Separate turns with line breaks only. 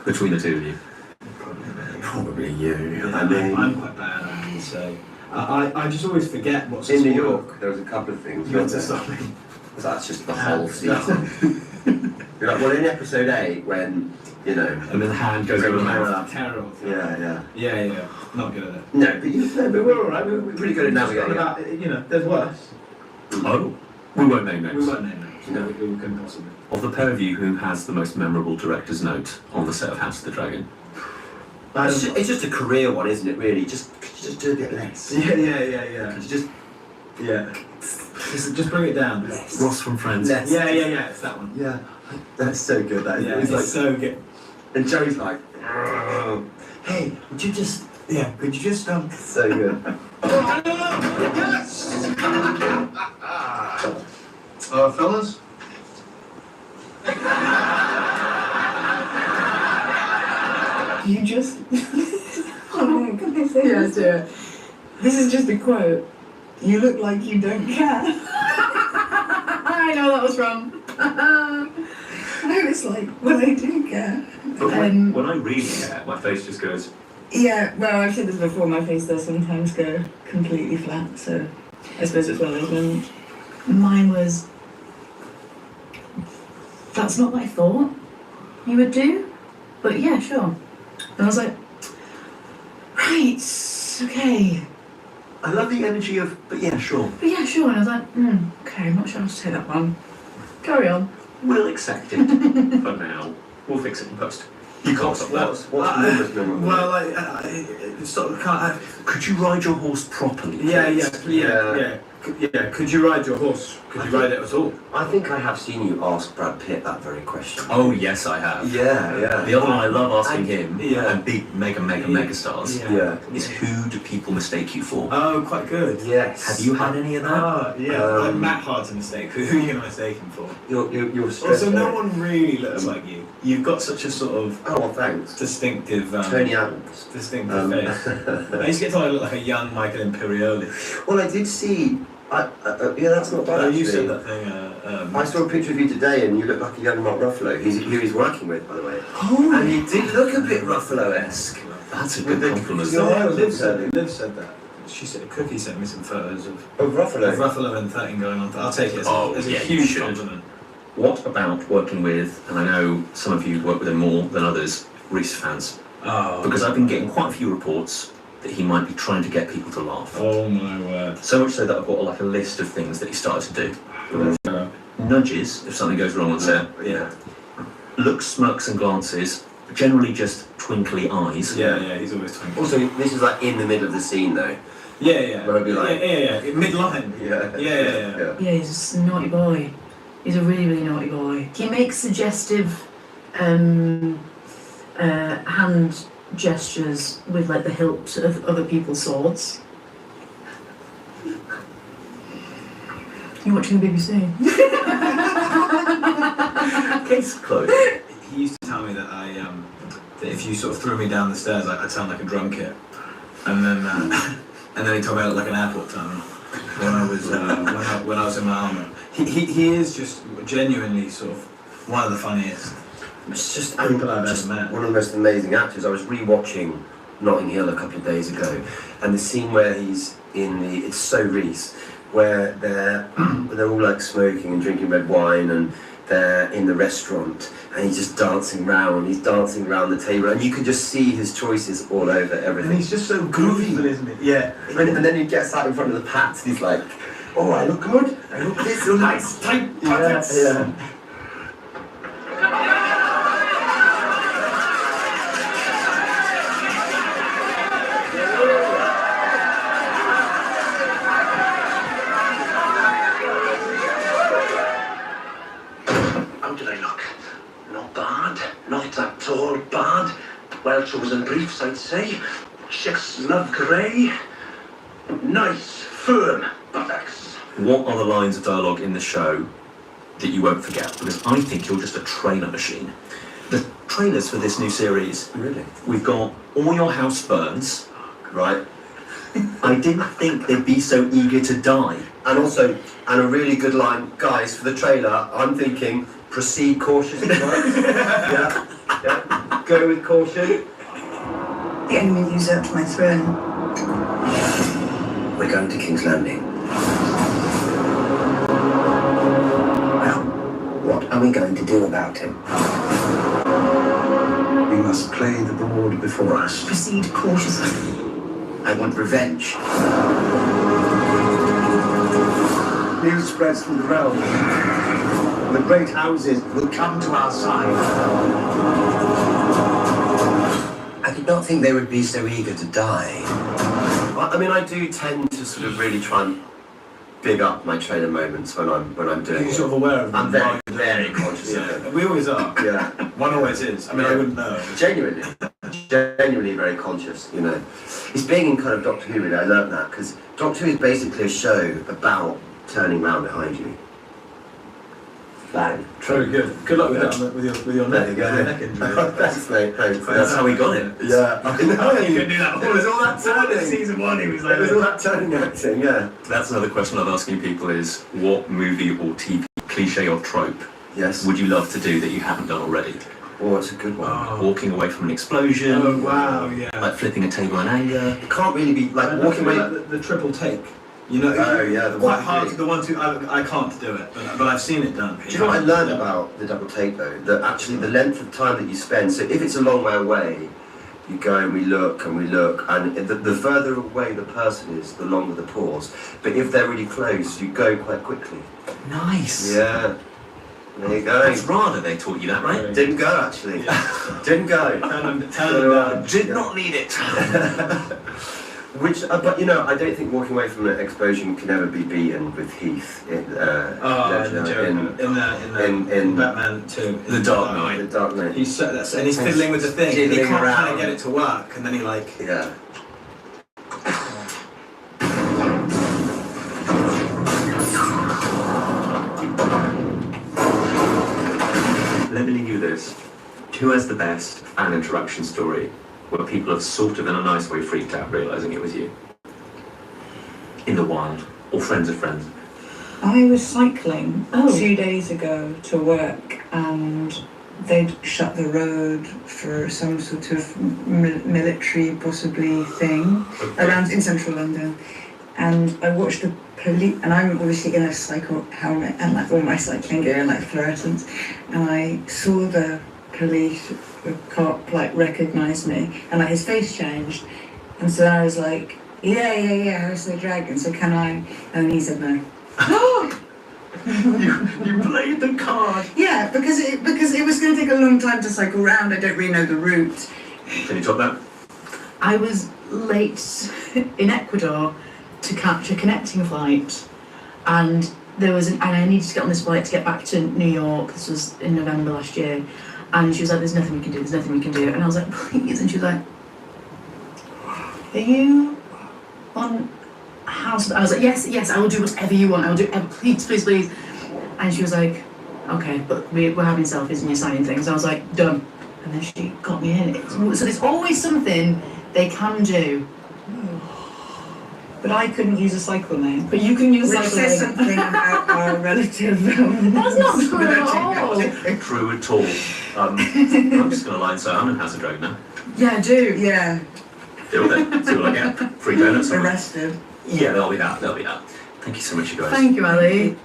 between the two of you?
Probably you.
Yeah, I'm quite bad, I have to say. I just always forget what's
in New York. There was a couple of things.
You went to stop me.
That's just the whole season. You're like, well, in episode 8, when you know,
and then the hand goes over the mouth.
Terrible.
Yeah.
Not good at it.
No, but we're all right. We're pretty good at navigating.
About, there's worse.
Oh, we won't name names.
We won't name names.
No.
We couldn't possibly.
Of the pair of you, who has the most memorable director's note on the set of House of the Dragon?
It's just a career one, isn't it? Really, just do a bit less.
Yeah.
Could you
Just bring it down.
less.
Ross from Friends.
Less.
Yeah. It's that one.
Yeah, that's so good. That is.
Yeah,
It's like,
so good.
and Joey's like, hey, would you just?
Yeah. Could you just
So good.
Fellas?
You just... Oh my goodness. Yes, yeah. This is just a quote. You look like you don't care. I know that was wrong. I was like, well, I do care.
But when I really care, my face just goes...
Yeah, well, I've said this before, my face does sometimes go completely flat, so I suppose it's one of those moments. Mine was... That's not what I thought you would do, but yeah, sure. And I was like, right, okay.
I love the energy of, but yeah, sure.
But yeah, sure. And I was like, okay, I'm not sure how to take that one. Carry on.
We'll accept it for now. We'll fix it in post. You can't stop that.
What's the most memorable?
Well, I sort of can't.
Could you ride your horse properly?
Yeah. Could you ride your horse? Could you ride it at all?
I think I have seen you ask Brad Pitt that very question.
Oh yes, I have.
Yeah.
The other one I love asking him,
Yeah.
and big mega stars,
Yeah.
is who do people mistake you for?
Oh, quite good.
Yes.
Have you had any of that?
Oh, yeah. Like Matt Hart's a mistake. Who are you going to mistake him for?
You're
Also, no one really looks like you. You've got such a sort of
Oh, well, thanks.
distinctive,
Tony Adams.
distinctive face. I used to get told I look like a young Michael Imperioli.
Well, I did see. Yeah, that's not bad.
Oh,
Actually.
you said that thing.
I saw a picture of you today, and you look like a young Mark Ruffalo, who he's working with, by the way.
Oh,
And you did look a bit Ruffalo-esque.
That's a good compliment.
your hair was
Liv
upsetting.
said that. She said Cookie sent me some photos of
Ruffalo.
Ruffalo and 13 going on. I'll take it as a
yeah, you
huge
should.
compliment.
What about working with, and I know some of you work with him more than others, Reese fans?
Oh,
Because I've been getting quite a few reports that he might be trying to get people to laugh.
oh my word.
So much so that I've got like a list of things that he started to do. Nudges, if something goes wrong on set.
Yeah.
Looks, smirks and glances. Generally just twinkly eyes.
Yeah, he's always twinkling.
Also, this is like in the middle of the scene, though.
Yeah.
Where I'd be like-
yeah. Mid-line.
Yeah.
Yeah.
Yeah, he's a naughty boy. He's a really, really naughty boy. He makes suggestive hand gestures with like the hilt of other people's swords. You watching the BBC?
Case closed.
He used to tell me that that if you sort of threw me down the stairs, I'd sound like a drum kit. And then he told me I looked like an airport terminal when I was when I was in my armour. He is just genuinely sort of one of the funniest.
It's just,
People I've
just
ever met.
one of the most amazing actors. I was rewatching Notting Hill a couple of days ago, and the scene where he's in it's so Reese, where they're all like smoking and drinking red wine, and they're in the restaurant, and he's just dancing around. He's dancing around the table, and you can just see his choices all over everything.
And he's just so goofy, isn't he? Yeah.
And then he gets out in front of the pats, and he's like, "Oh, I look good. I look this
Nice tight pockets.
Yeah.
How did I look? Not bad. Not at all bad. Well-chosen briefs, I'd say. Chef's love grey. Nice, firm buttocks.
What are the lines of dialogue in the show that you won't forget? Because I think you're just a trailer machine. The trailers for this new series,
Really?
we've got All Your House Burns.
Right.
I didn't think they'd be so eager to die.
And also, and a really good line, guys, for the trailer, I'm thinking, proceed cautiously. Right? Yeah. Go with caution.
The enemy have usurped my throne.
We're going to King's Landing. Well, what are we going to do about him?
We must play the board before us.
Proceed cautiously.
I want revenge.
News spreads through the realm. The great houses will come to our side.
I did not think they would be so eager to die. Well, I mean, I do tend to sort of really try and big up my trailer moments when I'm doing
You're
it.
sort of aware of them.
I'm very, very conscious of
Yeah,
them.
we always are.
Yeah.
One always is. I mean, I wouldn't know.
Genuinely very conscious, you know. It's being in kind of Doctor Who really, I learned that, because Doctor Who is basically a show about turning round behind you. Bang.
Very good. Good luck with that with your
There
neck.
you go.
Your neck injury.
Thanks, mate. Thanks.
That's how we got it.
Yeah. I know.
You can do that.
It was all that turning.
Season 1, he was
It was all that turning acting, yeah.
That's another question I'm asking people is, what movie or TV, cliche or trope,
Yes.
would you love to do that you haven't done already?
Oh, it's a good one.
Walking away from an explosion,
Oh, wow, yeah.
like flipping a table in anger.
It can't really be like walking away.
Like the triple take. You know,
Oh, yeah, the
quite
one
hard.
thing.
The one two. I can't do it, but I've seen it done.
Do you know what I learned about the double take though? That actually the length of time that you spend, so if it's a long way away, you go and we look, and the further away the person is, the longer the pause. But if they're really close, you go quite quickly.
Nice.
Yeah. There you go.
That's RADA, they taught you that, right?
Didn't go actually. Didn't go.
Turn them down.
Did not need it.
But you know, I don't think walking away from an explosion can ever be beaten with Heath in Ledger
In Batman 2.
The Dark Knight.
The Dark Knight.
He's fiddling with the thing. He
Jiggling
can't kind
around.
of get it to work, and then he like.
Yeah.
Let me leave you this. Who has the best fan interaction story where people have sort of in a nice way freaked out realising it was you? In the wild, or friends of friends?
I was cycling 2 days ago to work and they'd shut the road for some sort of military possibly thing around in central London, and I watched the police, and I'm obviously in a cycle helmet and like all my cycling gear and like fluorescents, and I saw the police cop like recognise me and like his face changed, and so I was like, yeah, House of the Dragon, so can I? And he said no.
You played the card!
Yeah, because it was going to take a long time to cycle round. I don't really know the route.
Can you top that?
I was late in Ecuador to catch a connecting flight, and I needed to get on this flight to get back to New York. This was in November last year, and she was like, "There's nothing we can do," and I was like, "Please," and she was like, "Are you on house?" I was like, yes, I will do whatever you want. I will do please. And she was like, "Okay, but we're having selfies and you're signing things." I was like, "Done." And then she got me in. So there's always something they can do. But I couldn't use a cycle lane. But you can use a cycle lane. Which says something about our relative. That's not true at all.
True at all. I'm just going to lie and say I'm in House of Dragon now.
Yeah, do. Yeah.
Deal with it. See what I get. Free donuts.
Arrested.
Yeah, there'll be that. Thank you so much, you guys.
Thank you, Ali.